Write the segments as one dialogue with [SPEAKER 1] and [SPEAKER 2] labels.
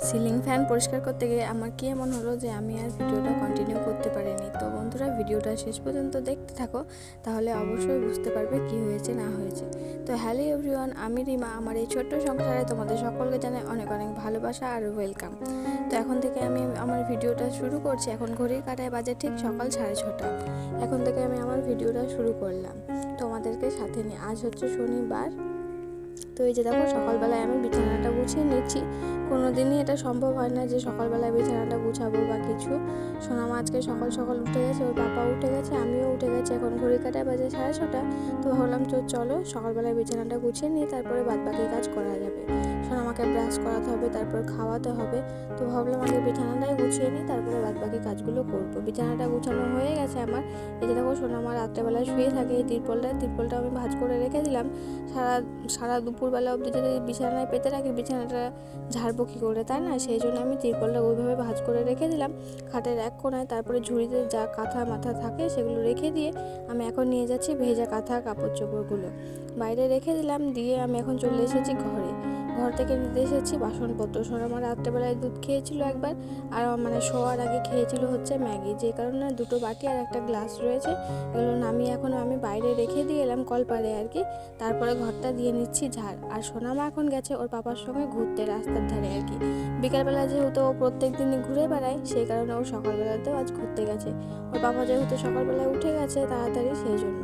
[SPEAKER 1] Ceiling fan পরিষ্কার করতে গিয়ে আমার কি এমন হলো যে আমি আর ভিডিওটা কন্টিনিউ করতে পারিনি। তো বন্ধুরা, ভিডিওটা শেষ পর্যন্ত দেখতে থাকো, তাহলে অবশ্যই বুঝতে পারবে কি হয়েছে না হয়েছে। তো হ্যালো এভরিওয়ান, আমি রিমা। আমার এই ছোট্ট সংসারে তোমাদের সকলকে জানাই অনেক অনেক ভালোবাসা আর ওয়েলকাম। তো এখন থেকে আমি আমার ভিডিওটা শুরু করছি। এখন ঘড়ির কাঁটায় বাজে ঠিক সকাল 6:30। এখন থেকে আমি আমার ভিডিওটা শুরু করলাম তোমাদেরকে সাথে নিয়ে। আজ হচ্ছে শনিবার। তো এই যে দেখো, সকালবেলায় আমি বিছানাটা গুছিয়ে নিচ্ছি। কোনো দিনই এটা সম্ভব হয় না যে সকালবেলায় বিছানাটা গুছাবো বা কিছু। সোনামা আজকে সকাল সকাল উঠে গেছে, ওর পাপা উঠে গেছে, আমিও উঠে গেছি। এখন ঘড়ি কাঁটায় বাজে 6:30। তো ভাবলাম তো চলো সকালবেলায় বিছানাটা গুছিয়ে নিই, তারপরে বাদবাকি কাজ করা যাবে। সোনামাকে ব্রাশ করাতে হবে, তারপর খাওয়াতে হবে। তো ভাবলাম আগে বিছানাটাই গুছিয়ে নিই, তারপরে বাদবাকি কাজগুলো করবো। বিছানাটা গুছানো হয়ে গেছে আমার। এই যে দেখো, সোনামা রাত্রেবেলায় শুয়ে থাকে এই তিরপলটা আমি ভাঁজ করে রেখে দিলাম। সারা সারা দুপুরবেলা অবধি যদি বিছানায় পেতে রাখি, বিছানাটা ঝাড়বো কী করে, তাই না? সেই জন্য আমি তিরপলটা ওইভাবে ভাঁজ করে রেখে দিলাম খাটের এক কোণায়। তারপরে ঝুড়িতে যা কাঁথা মাথা থাকে সেগুলো রেখে দিয়ে আমি এখন নিয়ে যাচ্ছি ভেজা কাঁথা কাপড় চোপড়গুলো বাইরে রেখে দিলাম। দিয়ে আমি এখন চলে এসেছি ঘরে। ঘর থেকে নিতে এসেছি বাসনপত্র। সোনামা রাত্রেবেলায় দুধ খেয়েছিল একবার, আর মানে শোয়ার আগে খেয়েছিল হচ্ছে ম্যাগি, যে কারণে দুটো বাটি আর একটা গ্লাস রয়েছে। এগুলো নামিয়ে এখন আমি বাইরে রেখে দিয়ে এলাম কলপারে আর কি। তারপরে ঘরটা দিয়ে নিচ্ছি ঝাড়। আর সোনামা এখন গেছে ওর পাপার সঙ্গে ঘুরতে রাস্তার ধারে আর কি। বিকালবেলা যেহেতু ও প্রত্যেক দিনই ঘুরে বেড়ায়, সেই কারণে ও সকালবেলাতেও আজ ঘুরতে গেছে। ওর পাপা যেহেতু সকালবেলায় উঠে গেছে তাড়াতাড়ি, সেই জন্য।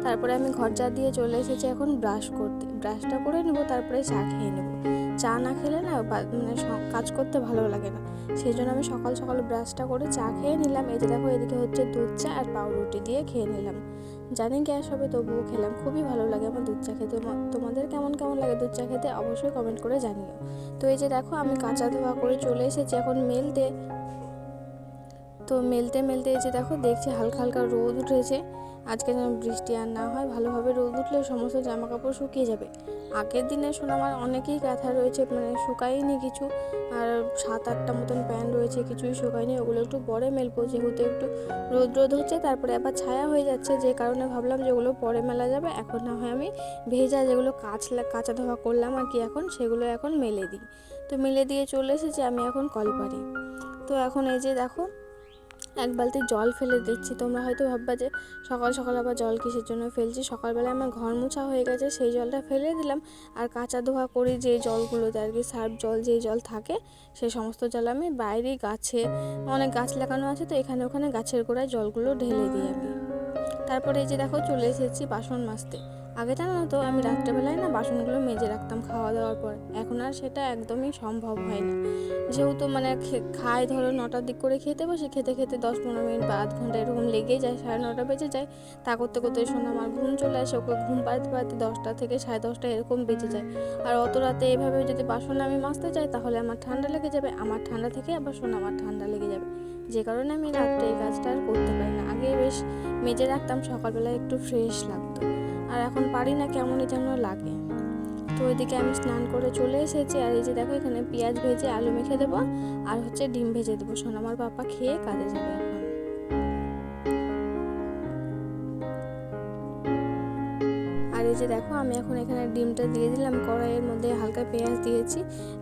[SPEAKER 1] তারপরে আমি ঘর ঝাড় দিয়ে চলে এসেছি এখন ব্রাশ করতে। ব্রাশটা করে নেবো, তারপরে চা খেয়ে নেবো। চা না খেলে না মানে কাজ করতে ভালো লাগে না। সেই জন্য আমি সকাল সকাল ব্রাশটা করে চা খেয়ে নিলাম। এই যে দেখো, এদিকে হচ্ছে দুধ চা আর পাউরুটি দিয়ে খেয়ে নিলাম। জানি গ্যাস হবে, তবুও খেলাম। খুবই ভালো লাগে আমার দুধ চা খেতে। তোমাদের কেমন কেমন লাগে দুধ চা খেতে অবশ্যই কমেন্ট করে জানিও। তো এই যে দেখো, আমি কাঁচা ধোয়া করে চলে এসেছি এখন মেলতে। তো মেলতে মেলতে এই যে দেখো, দেখছি হালকা হালকা রোদ উঠেছে। আজকে যেন বৃষ্টি আর না হয়, ভালোভাবে রোদ উঠলে সমস্ত জামা কাপড় শুকিয়ে যাবে। আগের দিনে আমার অনেকেই কাঁথা রয়েছে, মানে শুকায়নি কিছু। আর 7-8টা মতন প্যান্ট রয়েছে, কিছুই শুকায়নি। ওগুলো একটু পরে মেলবো, যেহেতু একটু রোদ হচ্ছে, তারপরে আবার ছায়া হয়ে যাচ্ছে, যে কারণে ভাবলাম যে ওগুলো পরে মেলা যাবে। এখন না হয় আমি ভেজা যেগুলো কাঁচা ধোয়া করলাম আর কি, এখন সেগুলো এখন মেলে দিই। তো মেলে দিয়ে চলে এসেছি আমি এখন কলপারে। তো এখন এই যে দেখো, এক বালতি জল ফেলে দিচ্ছি। তোমরা হয়তো ভাববা যে সকাল সকাল আবার জল কিসের জন্য ফেলছি। সকালবেলায় আমার ঘর মোছা হয়ে গেছে, সেই জলটা ফেলে দিলাম। আর কাঁচা ধোয়া করি যে জলগুলোতে আর কি, সার্ফ জল যেই জল থাকে, সেই সমস্ত জল আমি বাইরেই গাছে, অনেক গাছ লাগানো আছে, তো এখানে ওখানে গাছের গোড়ায় জলগুলো ঢেলে দিই আমি। তারপরে এই যে দেখো, চলে এসেছি বাসন মাজতে। আগে জানো তো, আমি রাত্রেবেলায় না বাসনগুলো মেজে রাখতাম খাওয়া দাওয়ার পর। এখন আর সেটা একদমই সম্ভব হয় না। যেহেতু মানে খাই ধরো 9টার দিক করে খেতে বসে, খেতে খেতে 10-15 মিনিট বা আধ ঘন্টা এরকম লেগেই যায়, 9:30 বেজে যায়। তা করতে করতে শোনা আমার ঘুম চলে আসে। ওকে ঘুম পাড়তে পাড়তে 10টা থেকে 10:30 এরকম বেজে যায়। আর অত রাতে এভাবে যদি বাসন আমি মাজতে যাই, তাহলে আমার ঠান্ডা লেগে যাবে। আমার ঠান্ডা থেকে আবার আমার ঠান্ডা লেগে যাবে, যে কারণে আমি রাত্রে এই কাজটা আর করতে পারি না। আগে বেশ মেজে রাখতাম, সকালবেলায় একটু ফ্রেশ লাগতো। আর এখন পারি না, কেমনই যেন লাগে। তো ওইদিকে আমি স্নান করে চলে এসেছি। আর এই যে দেখো, এখানে পেঁয়াজ ভেজে আলু মেখে দেবো, আর হচ্ছে ডিম ভেজে দেবো। সোনামার পাপা খেয়ে কাজে যাবে এখন। আর এই যে দেখো, আমি এখন এখানে ডিমটা দিয়ে দিলাম কড়াইয়ের মধ্যে। হালকা পেঁয়াজ দিয়েছি,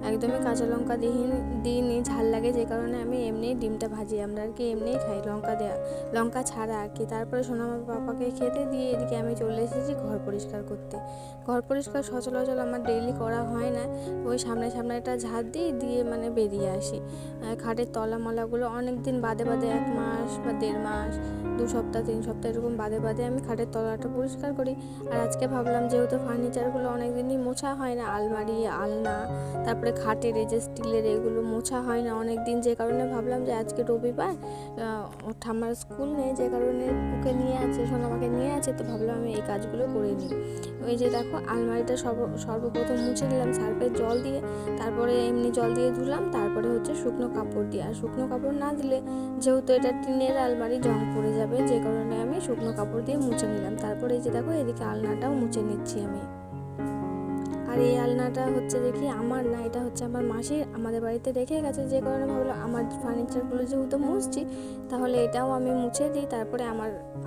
[SPEAKER 1] একদমই কাঁচা লঙ্কা দিইনি, ঝাল লাগে, যে কারণে আমি এমনিই ডিমটা ভাজি। আমরা আর কি এমনিই খাই লঙ্কা ছাড়া আর কি। তারপরে সোনামার পাপাকে খেতে দিয়ে এদিকে আমি চলে এসেছি ঘর পরিষ্কার করতে। ঘর পরিষ্কার সচরাচর আমার ডেইলি করা হয় না। ওই সামনে একটা ঝাড় দিয়ে মানে বেরিয়ে আসি। খাটের তলামলাগুলো অনেক দিন বাদে 1 মাস বা 1.5 মাস, 2 সপ্তাহ 3 সপ্তাহ এরকম বাদে আমি খাটের তলাটা পরিষ্কার করি। আর আজকে ভাবলাম, যেহেতু ফার্নিচারগুলো অনেক দিনই মোছা হয় না, আলমারি, আলনা, তারপরে খাটের এই যে স্টিলের এগুলো মোছা হয় না অনেক দিন, যে কারণে ভাবলাম যে আজকে রবিবার, ওর ঠাম্মার স্কুল নেই, যে কারণে ওকে নিয়ে আছে, সোনামাকে নিয়ে আছে, তো ভাবলাম আমি এই কাজগুলো করে নিই। ওই যে দেখো, আলমারিটা সর্বপ্রথম মুছে নিলাম সার্ফের জল দিয়ে, তারপরে এমনি জল দিয়ে ধুলাম, তারপরে হচ্ছে শুকনো কাপড় দিয়ে। আর শুকনো কাপড় না দিলে, যেহেতু এটা টিনের আলমারি, জং পড়ে যাবে, যে কারণে আমি শুকনো কাপড় দিয়ে মুছে নিলাম। তারপরে এই যে দেখো, এদিকে আলনাটাও মুছে নিচ্ছি আমি। আর এই আলনাটা হচ্ছে দেখি আমার না, এটা হচ্ছে আমার মাসির, আমাদের বাড়িতে রেখে গেছে, যে কারণে ভাবলাম আমার ফার্নিচারগুলো যেহেতু মুছছি, তাহলে এটাও আমি মুছে দিই। তারপরে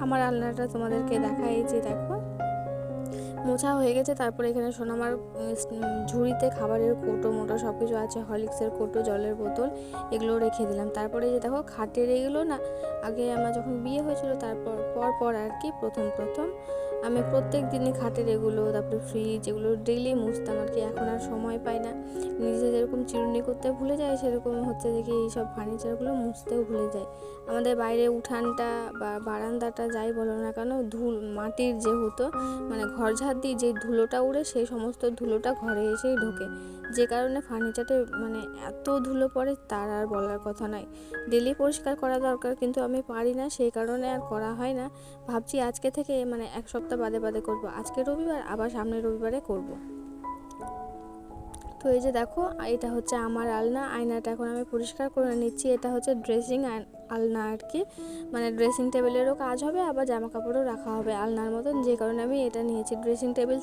[SPEAKER 1] আমার আলনাটা তোমাদেরকে দেখাই। যে দেখো, মোছা হয়ে গেছে। তারপরে এখানে সোনামার ঝুড়িতে খাবারের কৌটো মোটো সব কিছু আছে, হরলিক্সের কৌটো, জলের বোতল, এগুলো রেখে দিলাম। তারপরে যে দেখো খাটের এগুলো না, আগে আমার যখন বিয়ে হয়েছিল তারপর পর আর কি প্রথম আমি প্রত্যেক দিনই খাটের এগুলো, তারপরে ফ্রিজ, এগুলো ডেইলি মুছতাম আর কি। এখন আর সময় পাই না, নিজে যেরকম চিরুনি করতে ভুলে যায় সেরকম হচ্ছে যে কি এইসব ফার্নিচারগুলো মুছতেও ভুলে যায়। আমাদের বাইরে উঠানটা বা বারান্দাটা যাই বলো না কেন, মাটির যেহেতু মানে ঘর ঝাড় দিয়ে যে ধুলোটা উড়ে, সেই সমস্ত ধুলোটা ঘরে এসেই ঢোকে, যে কারণে ফার্নিচারে মানে এত ধুলো পড়ে তার আর বলার কথা নয়। ডেলি পরিষ্কার করা দরকার, কিন্তু আমি পারি না, সেই কারণে আর করা হয় না। ভাবছি আজকে থেকে মানে 1 সপ্তাহ বাদে বাদে করব। আজকে রবিবার, আবার সামনের রবিবারে করব। তো এই যে দেখো, এটা হচ্ছে আমার আলনা। আয়নাটা এখন আমি পরিষ্কার করে নিচ্ছি। এটা হচ্ছে ড্রেসিং আলনা আর কি, মানে ড্রেসিং টেবিলেরও কাজ হবে, আবার জামা কাপড়ও রাখা হবে আলনার মতন, যে কারণে আমি এটা নিয়েছি। ড্রেসিং টেবিল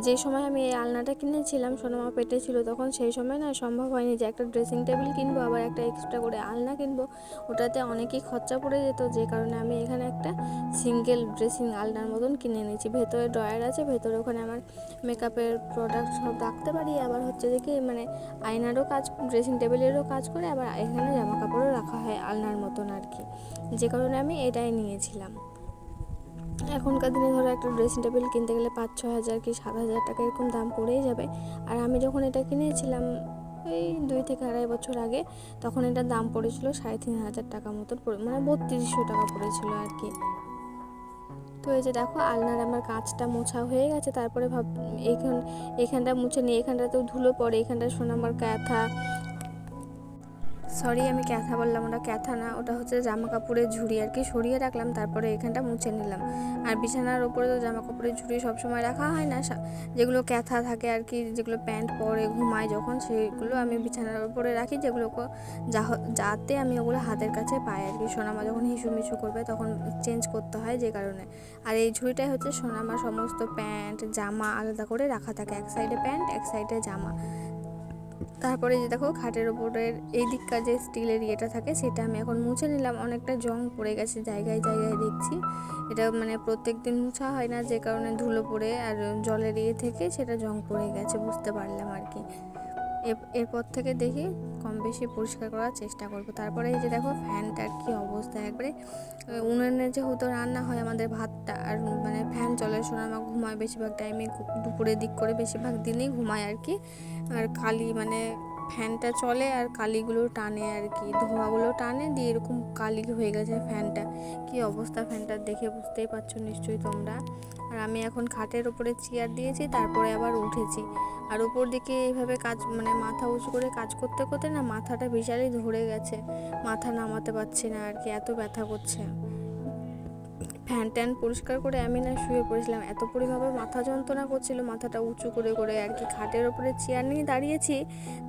[SPEAKER 1] যে সময় আমি এই আলনাটা কিনেছিলাম, সোনামা পেটে ছিল তখন, সেই সময় না সম্ভব হয়নি যে একটা ড্রেসিং টেবিল কিনবো আবার একটা এক্সট্রা করে আলনা কিনবো, ওটাতে অনেকই খরচা পড়ে যেত, যে কারণে আমি এখানে একটা সিঙ্গেল ড্রেসিং আলনার মতন কিনে নিয়েছি। ভেতরে ড্রয়ার আছে, ভেতরে ওখানে আমার মেকআপের প্রোডাক্ট সব রাখতে পারি, আবার হচ্ছে যে কি মানে আয়নারও কাজ, ড্রেসিং টেবিলেরও কাজ করে, আবার এখানে জামা কাপড়ও রাখা হয় আলনার মতন আর কি, যে কারণে আমি এটাই নিয়েছিলাম। এখনকার দিনে ধরো একটা ড্রেসিং টেবিল কিনতে গেলে 5-6 হাজার কি 7 হাজার টাকা এরকম দাম পড়েই যাবে। আর আমি যখন এটা কিনেছিলাম এই 2 থেকে 2.5 বছর আগে, তখন এটার দাম পড়েছিল 3,500 টাকা মতন, মানে 3200 টাকা পড়েছিল আর কি। তো এই যে দেখো আলনার আমার কাঁচটা মোছা হয়ে গেছে। তারপরে এখানটা মুছে নিয়ে, এখানটাতেও ধুলো পড়ে, এখানটা সোনামার ক্যাথা, সরি আমি ক্যাথা বললাম, ওটা ক্যাথা না, ওটা হচ্ছে জামা কাপড়ের ঝুড়ি আর কি, সরিয়ে রাখলাম। তারপরে এখানটা মুছে নিলাম। আর বিছানার ওপরে তো জামা কাপড়ের ঝুড়ি সবসময় রাখা হয় না, যেগুলো ক্যাথা থাকে আর কি, যেগুলো প্যান্ট পরে ঘুমায় যখন, সেগুলো আমি বিছানার ওপরে রাখি, যেগুলো যাতে আমি ওগুলো হাতের কাছে পাই আর কি। সোনামা যখন হিসু করবে তখন চেঞ্জ করতে হয়, যে কারণে। আর এই ঝুড়িটাই হচ্ছে সোনামা সমস্ত প্যান্ট জামা আলাদা করে রাখা থাকে, এক সাইডে প্যান্ট এক সাইডে জামা। তারপরে যে দেখো খাটের ওপরের এই দিককার যে স্টিলের ইয়েটা থাকে, সেটা আমি এখন মুছে নিলাম। অনেকটা জং পড়ে গেছে জায়গায় জায়গায় দেখছি, এটা মানে প্রত্যেক দিন মুছা হয় না, যে কারণে ধুলো পড়ে আর জলের ইয়ে থেকে সেটা জং পড়ে গেছে, বুঝতে পারলাম আর কি। এরপর থেকে দেখি কম বেশি পরিষ্কার করার চেষ্টা করব। তারপরে এই যে দেখো ফ্যানটার কি অবস্থা, একবারে উনুনে যেহেতু রান্না হয় আমাদের ভাতটা, আর মানে ফ্যান চলে, সোনামা ঘুমায় বেশিরভাগ টাইমে, দুপুরের দিক করে বেশিরভাগ দিনই ঘুমায় আর কি। আর কালি মানে ফ্যানটা চলে আর কালিগুলো টানে আর কি, ধোঁয়াগুলো টানে দিয়ে এরকম কালি হয়ে গেছে ফ্যানটা। কি অবস্থা ফ্যানটার, দেখে বুঝতেই পারছো নিশ্চয়ই তোমরা। আর আমি এখন খাটের ওপরে চেয়ার দিয়েছি, তারপরে আবার উঠেছি। আর উপর দিকে এইভাবে কাজ মানে মাথা উঁচু করে কাজ করতে করতে না মাথাটা বিশালই ধরে গেছে, মাথা নামাতে পারছি না আর কি, এত ব্যথা করছে। ফ্যান ট্যান পরিষ্কার করে আমি না শুয়ে পড়েছিলাম, এত পরিমাণে মাথা যন্ত্রণা করছিল, মাথাটা উঁচু করে করে আর কি। খাটের ওপরে চেয়ার নিয়ে দাঁড়িয়েছি,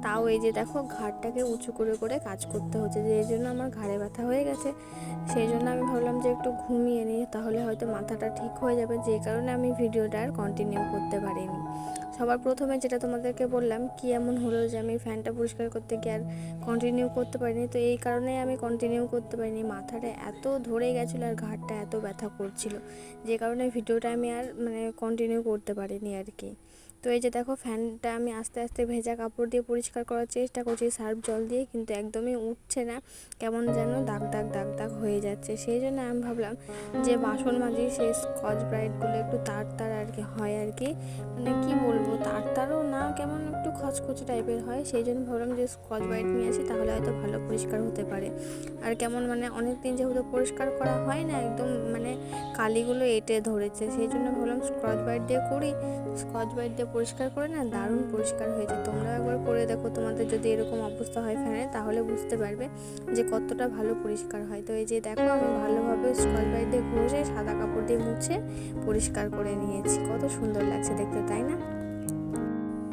[SPEAKER 1] তাও এই যে দেখো ঘাড়টাকে উঁচু করে করে কাজ করতে হচ্ছে, যে এই জন্য আমার ঘাড়ে ব্যথা হয়ে গেছে। সেই জন্য আমি ভাবলাম যে একটু ঘুমিয়ে নিই, তাহলে হয়তো মাথাটা ঠিক হয়ে যাবে, যে কারণে আমি ভিডিওটা আর কন্টিনিউ করতে পারিনি। সবার প্রথমে যেটা তোমাদেরকে বললাম, কি এমন হলো যে আমি ফ্যানটা পরিষ্কার করতে গিয়ে আর কন্টিনিউ করতে পারিনি, তো এই কারণেই আমি কন্টিনিউ করতে পারিনি। মাথাটা এত ধরে গেছিলো আর ঘাড়টা এত ব্যথা করছিল, যে কারণে ভিডিওটা আমি আর মানে কন্টিনিউ করতে পারিনি আর কি। তো এই যে দেখো ফ্যানটা আমি আস্তে আস্তে ভেজা কাপড় দিয়ে পরিষ্কার করার চেষ্টা করছি, সার্ফ জল দিয়ে, কিন্তু একদমই উঠছে না, কেমন যেন দাগ দাগ দাগ দাগ হয়ে যাচ্ছে। সেই জন্য আমি ভাবলাম যে বাসন মাজি সেই স্কচ ব্রাইটগুলো একটু তার আর কি হয় আর কি, মানে কি বলবো, তারও না, কেমন একটু খচখচে টাইপের হয়। সেই জন্য ভাবলাম যে স্কচ ব্রাইট নিয়ে আসি, তাহলে হয়তো ভালো পরিষ্কার হতে পারে। আর কেমন মানে অনেক দিন যেহেতু পরিষ্কার করা হয় না, একদম মানে কালিগুলো এঁটে ধরেছে, সেই জন্য ভাবলাম স্কচ ব্রাইট দিয়ে করি। স্কচ ব্রাইট দিয়ে পরিষ্কার করে না দারুণ পরিষ্কার হয়েছে। তোমরা একবার করে দেখো, তোমাদের যদি এরকম অবস্থা হয় ফ্যানে, তাহলে বুঝতে পারবে যে কতটা ভালো পরিষ্কার হয়। তো এই যে দেখো আমি ভালোভাবে স্কচ ব্রাইট দিয়ে ঘষে সাদা কাপড় দিয়ে মুছে পরিষ্কার করে নিয়েছি, কত সুন্দর লাগছে দেখতে, তাই না?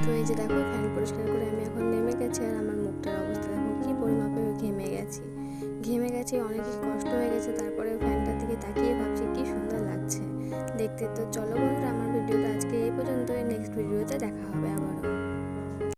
[SPEAKER 1] তো এই যে দেখো ফ্যান পরিষ্কার করে আমি এখন নেমে গেছি, আর আমার মুখটার অবস্থা দেখো কি পরিমাপে ঘেমে গেছি, অনেকই কষ্ট হয়ে গেছে। তারপরে ফ্যানটার দিকে তাকিয়ে ভাবছি কি সুন্দর লাগছে দেখতে। তো চলো বন্ধুরা, আমার ভিডিওটা আজকে এই পর্যন্ত, নেক্সট ভিডিওতে দেখা হবে আবারও।